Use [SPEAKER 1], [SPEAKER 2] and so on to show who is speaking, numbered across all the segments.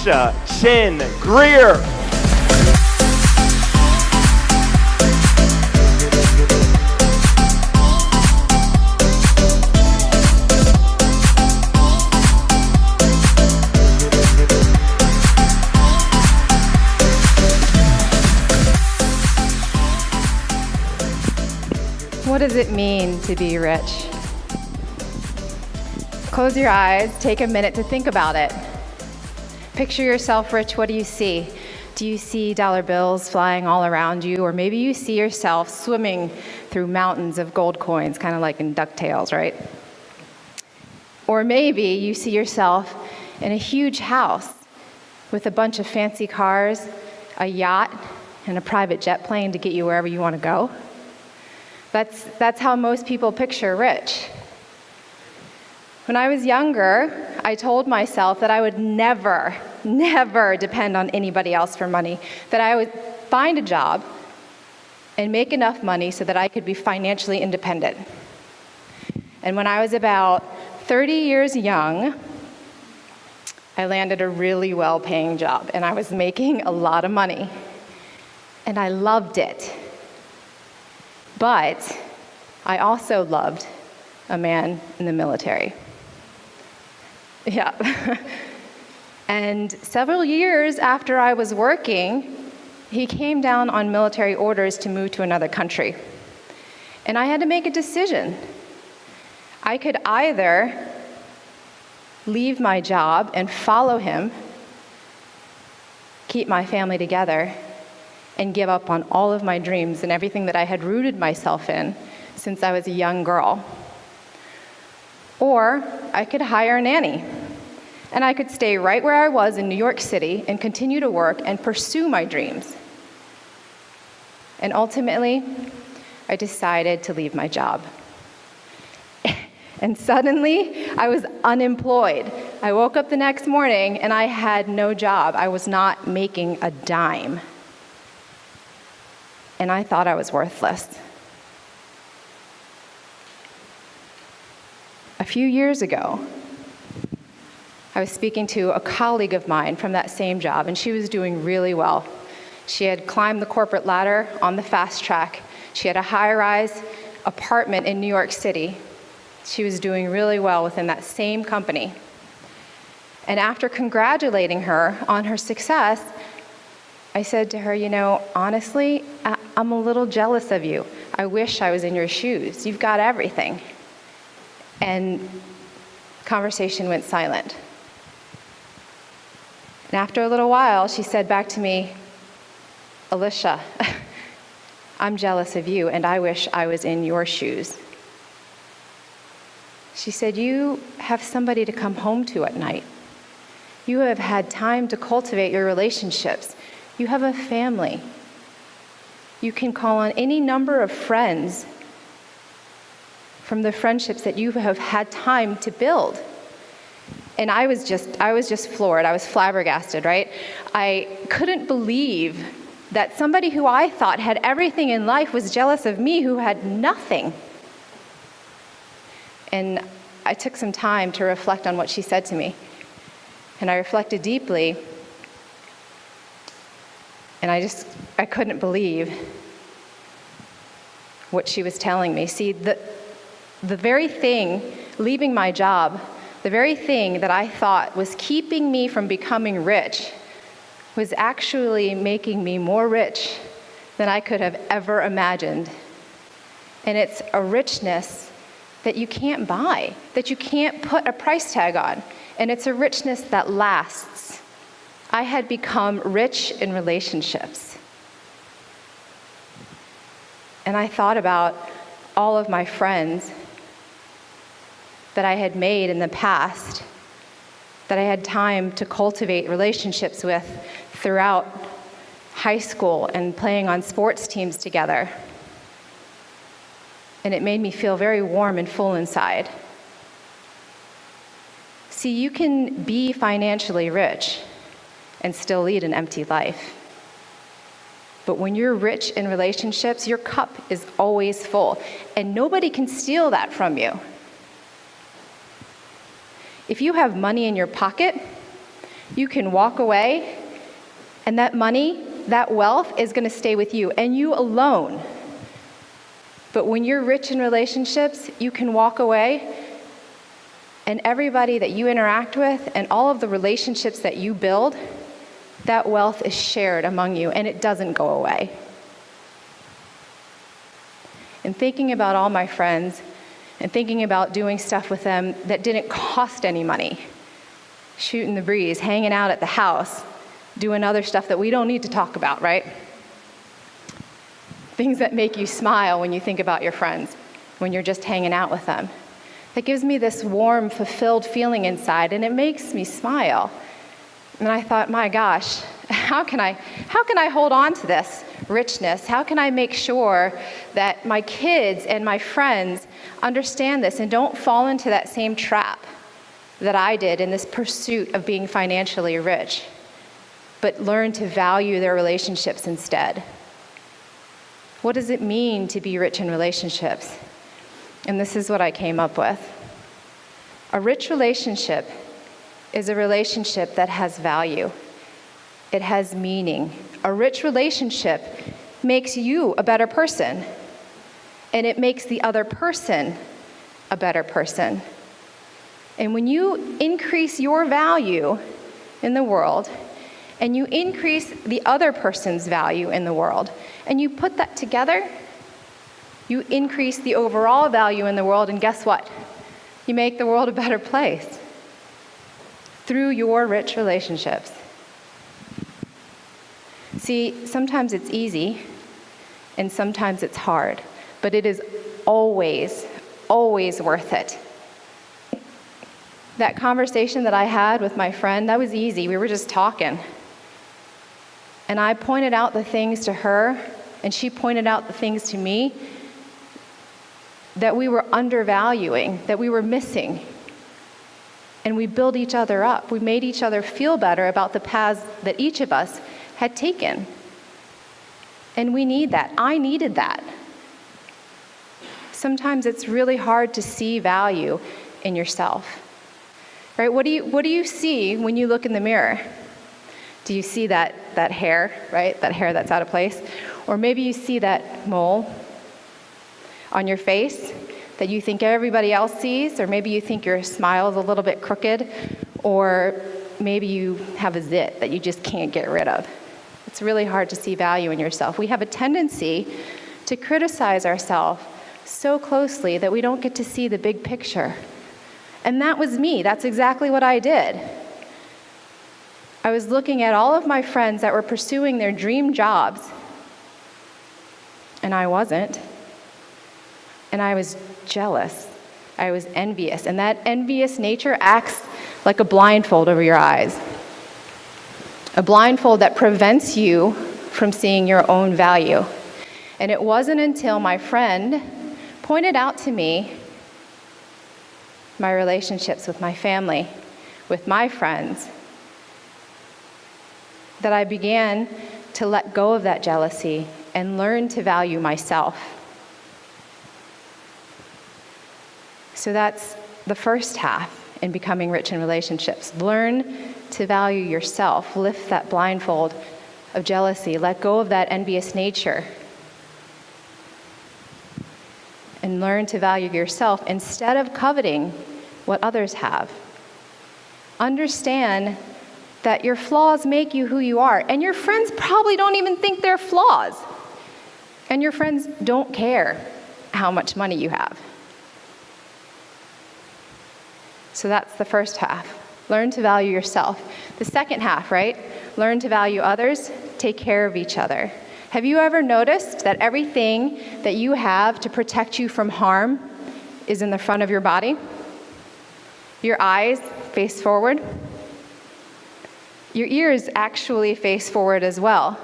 [SPEAKER 1] Alicia Chin Greer.
[SPEAKER 2] What does it mean to be rich? Close your eyes, take a minute to think about it. Picture yourself rich, what do you see? Do you see dollar bills flying all around you? Or maybe you see yourself swimming through mountains of gold coins, kind of like in DuckTales, right? Or maybe you see yourself in a huge house with a bunch of fancy cars, a yacht, and a private jet plane to get you wherever you want to go. That's how most people picture rich. When I was younger, I told myself that I would never depend on anybody else for money, that I would find a job and make enough money so that I could be financially independent. And when I was about 30 years young, I landed a really well-paying job, and I was making a lot of money. And I loved it. But I also loved a man in the military. Yeah. And several years after I was working, he came down on military orders to move to another country. And I had to make a decision. I could either leave my job and follow him, keep my family together, and give up on all of my dreams and everything that I had rooted myself in since I was a young girl. Or I could hire a nanny, and I could stay right where I was in New York City and continue to work and pursue my dreams. And ultimately, I decided to leave my job. And suddenly, I was unemployed. I woke up the next morning and I had no job. I was not making a dime. And I thought I was worthless. A few years ago, I was speaking to a colleague of mine from that same job, and she was doing really well. She had climbed the corporate ladder on the fast track. She had a high-rise apartment in New York City. She was doing really well within that same company. And after congratulating her on her success, I said to her, you know, honestly, I'm a little jealous of you. I wish I was in your shoes. You've got everything. And conversation went silent. And after a little while, she said back to me, Alicia, I'm jealous of you, and I wish I was in your shoes. She said, you have somebody to come home to at night. You have had time to cultivate your relationships. You have a family. You can call on any number of friends from the friendships that you have had time to build. And I was just floored. I was flabbergasted, right? I couldn't believe that somebody who I thought had everything in life was jealous of me who had nothing. And I took some time to reflect on what she said to me. And I reflected deeply. And I couldn't believe what she was telling me. See, the very thing, leaving my job, the very thing that I thought was keeping me from becoming rich was actually making me more rich than I could have ever imagined. And it's a richness that you can't buy, that you can't put a price tag on. And it's a richness that lasts. I had become rich in relationships. And I thought about all of my friends that I had made in the past, that I had time to cultivate relationships with throughout high school and playing on sports teams together. And it made me feel very warm and full inside. See, you can be financially rich and still lead an empty life. But when you're rich in relationships, your cup is always full, and nobody can steal that from you. If you have money in your pocket, You can walk away, and that money, that wealth is going to stay with you, and you alone. But when you're rich in relationships, you can walk away, and everybody that you interact with and all of the relationships that you build, that wealth is shared among you, and it doesn't go away. And thinking about all my friends and thinking about doing stuff with them that didn't cost any money, shooting the breeze, hanging out at the house, doing other stuff that we don't need to talk about, right? Things that make you smile when you think about your friends, when you're just hanging out with them. That gives me this warm, fulfilled feeling inside, and it makes me smile. And I thought, my gosh, how can I hold on to this richness? How can I make sure that my kids and my friends understand this and don't fall into that same trap that I did in this pursuit of being financially rich, but learn to value their relationships instead? What does it mean to be rich in relationships? And this is what I came up with. A rich relationship is a relationship that has value. It has meaning. A rich relationship makes you a better person, and it makes the other person a better person. And when you increase your value in the world, and you increase the other person's value in the world, and you put that together, you increase the overall value in the world, and guess what? You make the world a better place through your rich relationships. See, sometimes it's easy, and sometimes it's hard, but it is always, always worth it. That conversation that I had with my friend, that was easy. We were just talking. And I pointed out the things to her, and she pointed out the things to me that we were undervaluing, that we were missing. And we built each other up. We made each other feel better about the paths that each of us had taken. And we need that. I needed that. Sometimes it's really hard to see value in yourself. Right? What do you see when you look in the mirror? Do you see that hair, right? That hair that's out of place? Or maybe you see that mole on your face that you think everybody else sees, or maybe you think your smile is a little bit crooked, or maybe you have a zit that you just can't get rid of. It's really hard to see value in yourself. We have a tendency to criticize ourselves so closely that we don't get to see the big picture. And that was me. That's exactly what I did. I was looking at all of my friends that were pursuing their dream jobs, and I wasn't. And I was jealous. I was envious. And that envious nature acts like a blindfold over your eyes. A blindfold that prevents you from seeing your own value. And it wasn't until my friend pointed out to me my relationships with my family, with my friends, that I began to let go of that jealousy and learn to value myself. So that's the first half in becoming rich in relationships. Learn to value yourself. Lift that blindfold of jealousy. Let go of that envious nature. And learn to value yourself instead of coveting what others have. Understand that your flaws make you who you are, and your friends probably don't even think they're flaws. And your friends don't care how much money you have. So that's the first half. Learn to value yourself. The second half, right? Learn to value others, take care of each other. Have you ever noticed that everything that you have to protect you from harm is in the front of your body? Your eyes face forward. Your ears actually face forward as well.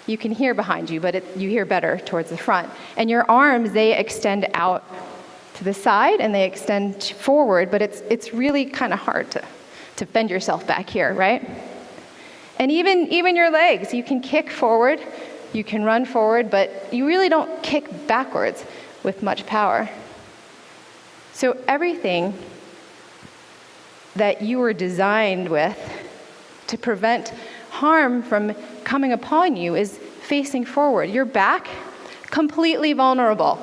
[SPEAKER 2] You can hear behind you, but you hear better towards the front. And your arms, they extend out to the side and they extend forward, but it's really kind of hard to bend yourself back here, right? And even your legs, you can kick forward, you can run forward, but you really don't kick backwards with much power. So everything that you were designed with to prevent harm from coming upon you is facing forward. Your back, completely vulnerable.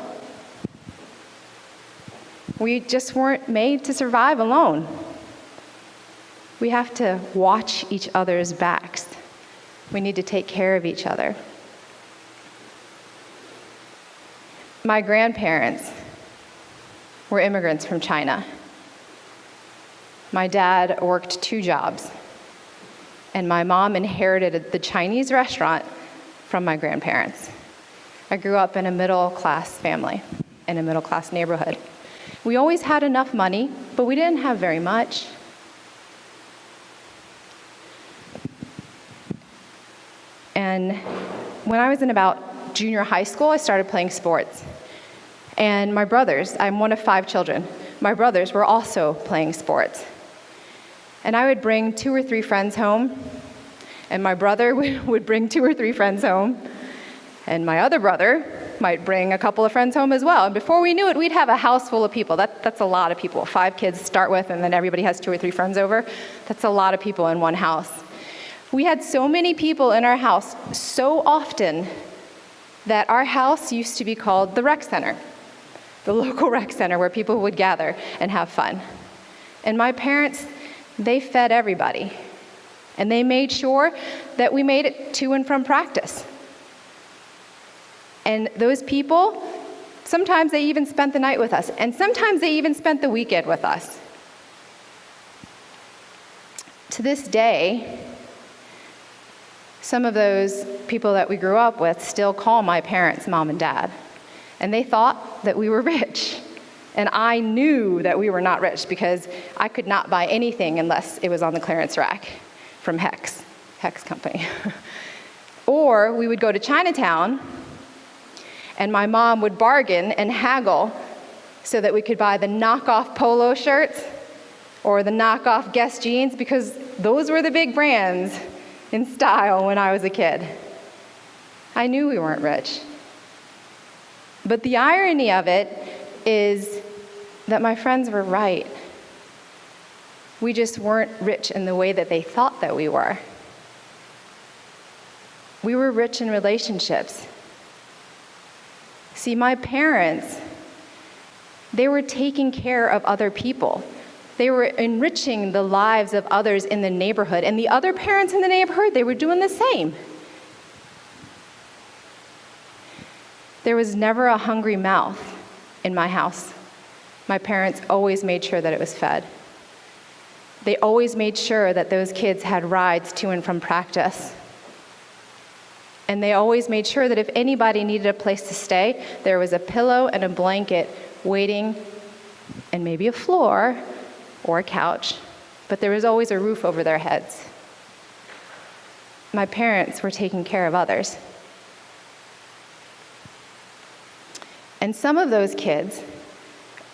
[SPEAKER 2] We just weren't made to survive alone. We have to watch each other's backs. We need to take care of each other. My grandparents were immigrants from China. My dad worked 2 jobs, and my mom inherited the Chinese restaurant from my grandparents. I grew up in a middle-class family, in a middle-class neighborhood. We always had enough money, but we didn't have very much. And when I was in about junior high school, I started playing sports. And my brothers, I'm one of 5 children, my brothers were also playing sports. And I would bring 2 or 3 friends home, and my brother would bring 2 or 3 friends home, and my other brother might bring a couple of friends home as well. And before we knew it, we'd have a house full of people. That's a lot of people. 5 kids to start with, and then everybody has 2 or 3 friends over. That's a lot of people in one house. We had so many people in our house so often that our house used to be called the rec center, the local rec center where people would gather and have fun. And my parents, they fed everybody. And they made sure that we made it to and from practice. And those people, sometimes they even spent the night with us, and sometimes they even spent the weekend with us. To this day, some of those people that we grew up with still call my parents mom and dad. And they thought that we were rich. And I knew that we were not rich because I could not buy anything unless it was on the clearance rack from Hex Company. Or we would go to Chinatown, and my mom would bargain and haggle so that we could buy the knockoff polo shirts or the knockoff Guess jeans, because those were the big brands in style when I was a kid. I knew we weren't rich. But the irony of it is that my friends were right. We just weren't rich in the way that they thought that we were. We were rich in relationships. See, my parents, they were taking care of other people. They were enriching the lives of others in the neighborhood, and the other parents in the neighborhood, they were doing the same. There was never a hungry mouth in my house. My parents always made sure that it was fed. They always made sure that those kids had rides to and from practice. And they always made sure that if anybody needed a place to stay, there was a pillow and a blanket waiting, and maybe a floor or a couch, but there was always a roof over their heads. My parents were taking care of others. And some of those kids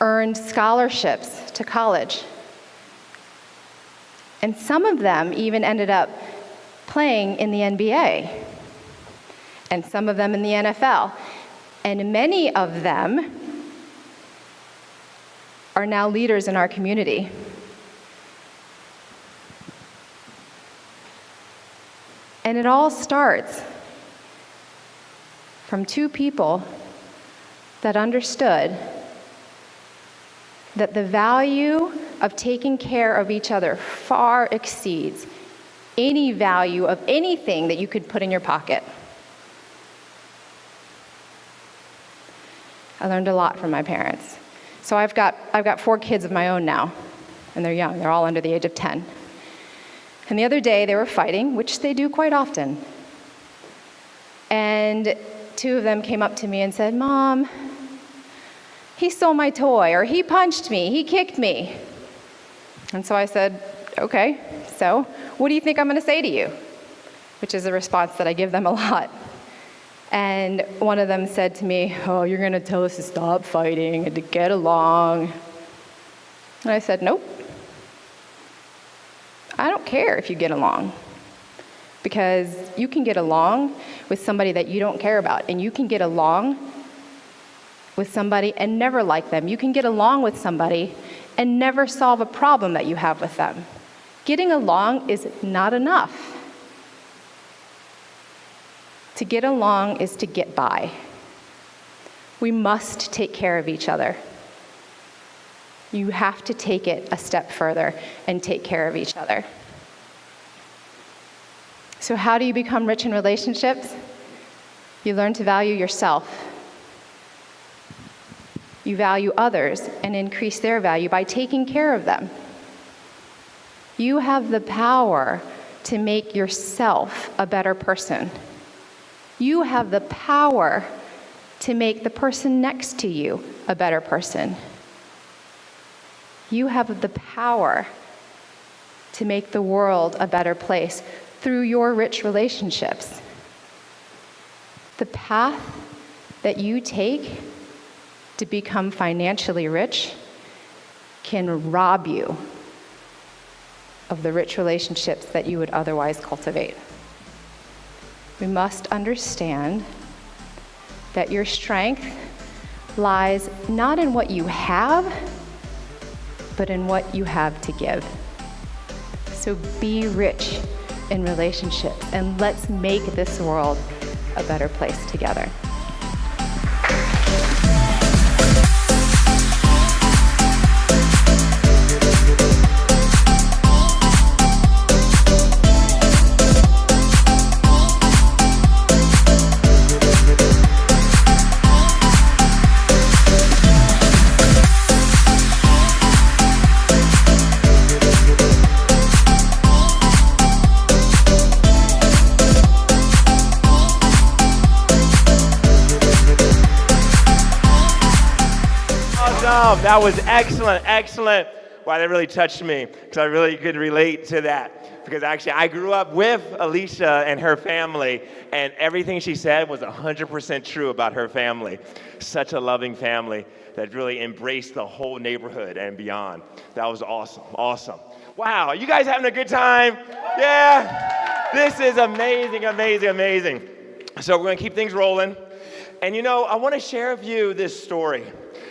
[SPEAKER 2] earned scholarships to college. And some of them even ended up playing in the NBA, and some of them in the NFL. And many of them are now leaders in our community. And it all starts from 2 people that understood that the value of taking care of each other far exceeds any value of anything that you could put in your pocket. I learned a lot from my parents. So I've got 4 kids of my own now, and they're young. They're all under the age of 10. And the other day, they were fighting, which they do quite often. And 2 of them came up to me and said, "Mom, he stole my toy," or "He punched me, he kicked me." And so I said, "Okay, so what do you think I'm going to say to you?" Which is a response that I give them a lot. And one of them said to me, "Oh, you're going to tell us to stop fighting and to get along." And I said, "Nope. I don't care if you get along, because you can get along with somebody that you don't care about, and you can get along with somebody and never like them. You can get along with somebody and never solve a problem that you have with them. Getting along is not enough. To get along is to get by. We must take care of each other. You have to take it a step further and take care of each other. So how do you become rich in relationships? You learn to value yourself. You value others and increase their value by taking care of them. You have the power to make yourself a better person. You have the power to make the person next to you a better person. You have the power to make the world a better place through your rich relationships. The path that you take to become financially rich can rob you of the rich relationships that you would otherwise cultivate. We must understand that your strength lies not in what you have, but in what you have to give. So be rich in relationships, and let's make this world a better place together.
[SPEAKER 1] That was excellent, excellent. Wow, that really touched me because I really could relate to that. Because actually, I grew up with Alicia and her family, and everything she said was 100% true about her family. Such a loving family that really embraced the whole neighborhood and beyond. That was awesome, awesome. Wow, you guys having a good time? Yeah, this is amazing, amazing, amazing. So we're going to keep things rolling. And you know, I want to share with you this story,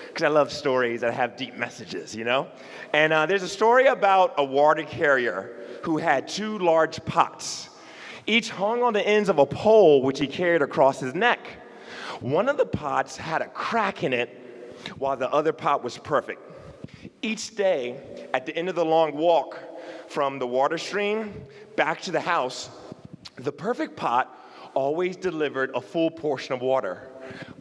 [SPEAKER 1] because I love stories that have deep messages, you know? And there's a story about a water carrier who had two large pots, each hung on the ends of a pole which he carried across his neck. One of the pots had a crack in it, while the other pot was perfect. Each day, at the end of the long walk from the water stream back to the house, the perfect pot always delivered a full portion of water.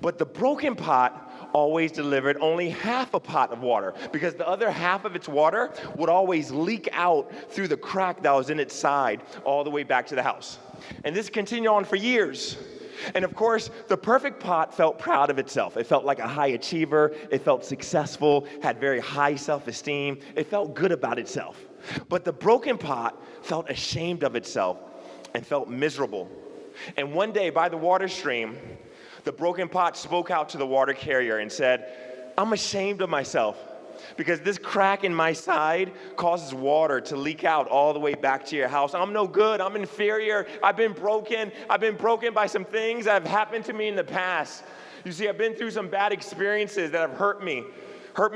[SPEAKER 1] But the broken pot always delivered only half a pot of water, because the other half of its water would always leak out through the crack that was in its side all the way back to the house. And this continued on for years. And of course, the perfect pot felt proud of itself. It felt like a high achiever. It felt successful, had very high self-esteem. It felt good about itself. But the broken pot felt ashamed of itself and felt miserable. And one day by the water stream, the broken pot spoke out to the water carrier and said, "I'm ashamed of myself because this crack in my side causes water to leak out all the way back to your house. I'm no good. I'm inferior. I've been broken by some things that have happened to me in the past. You see, I've been through some bad experiences that have hurt me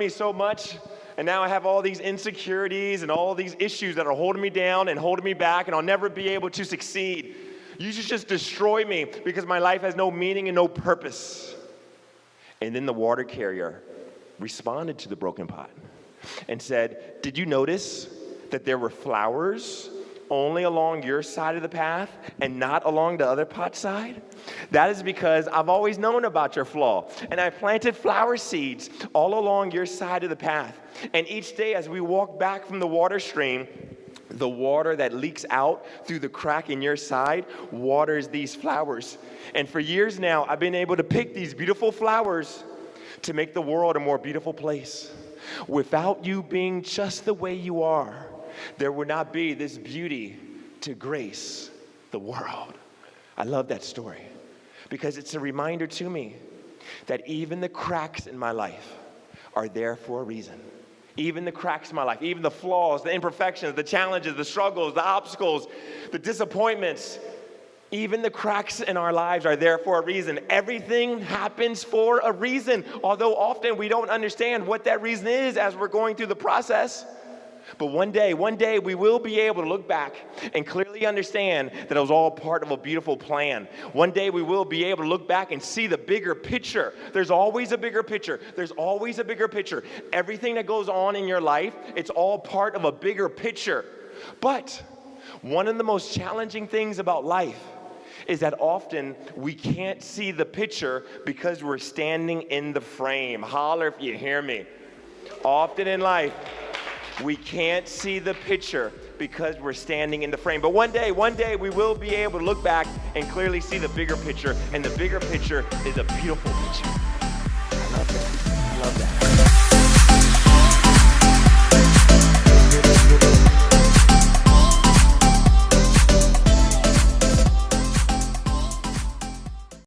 [SPEAKER 1] so much. And now I have all these insecurities and all these issues that are holding me down and holding me back, and I'll never be able to succeed. You should just destroy me because my life has no meaning and no purpose." And then the water carrier responded to the broken pot and said, "Did you notice that there were flowers only along your side of the path and not along the other pot's side? That is because I've always known about your flaw, and I planted flower seeds all along your side of the path. And each day as we walk back from the water stream, the water that leaks out through the crack in your side waters these flowers. And for years now, I've been able to pick these beautiful flowers to make the world a more beautiful place. Without you being just the way you are, there would not be this beauty to grace the world." I love that story because it's a reminder to me that even the cracks in my life are there for a reason. Even the cracks in my life, even the flaws, the imperfections, the challenges, the struggles, the obstacles, the disappointments, even the cracks in our lives are there for a reason. Everything happens for a reason, although often we don't understand what that reason is as we're going through the process. But one day, we will be able to look back and clearly understand that it was all part of a beautiful plan. One day we will be able to look back and see the bigger picture. There's always a bigger picture. There's always a bigger picture. Everything that goes on in your life, it's all part of a bigger picture. But one of the most challenging things about life is that often we can't see the picture because we're standing in the frame. Holler if you hear me. Often in life, we can't see the picture because we're standing in the frame. But one day we will be able to look back and clearly see the bigger picture, and the bigger picture is a beautiful picture.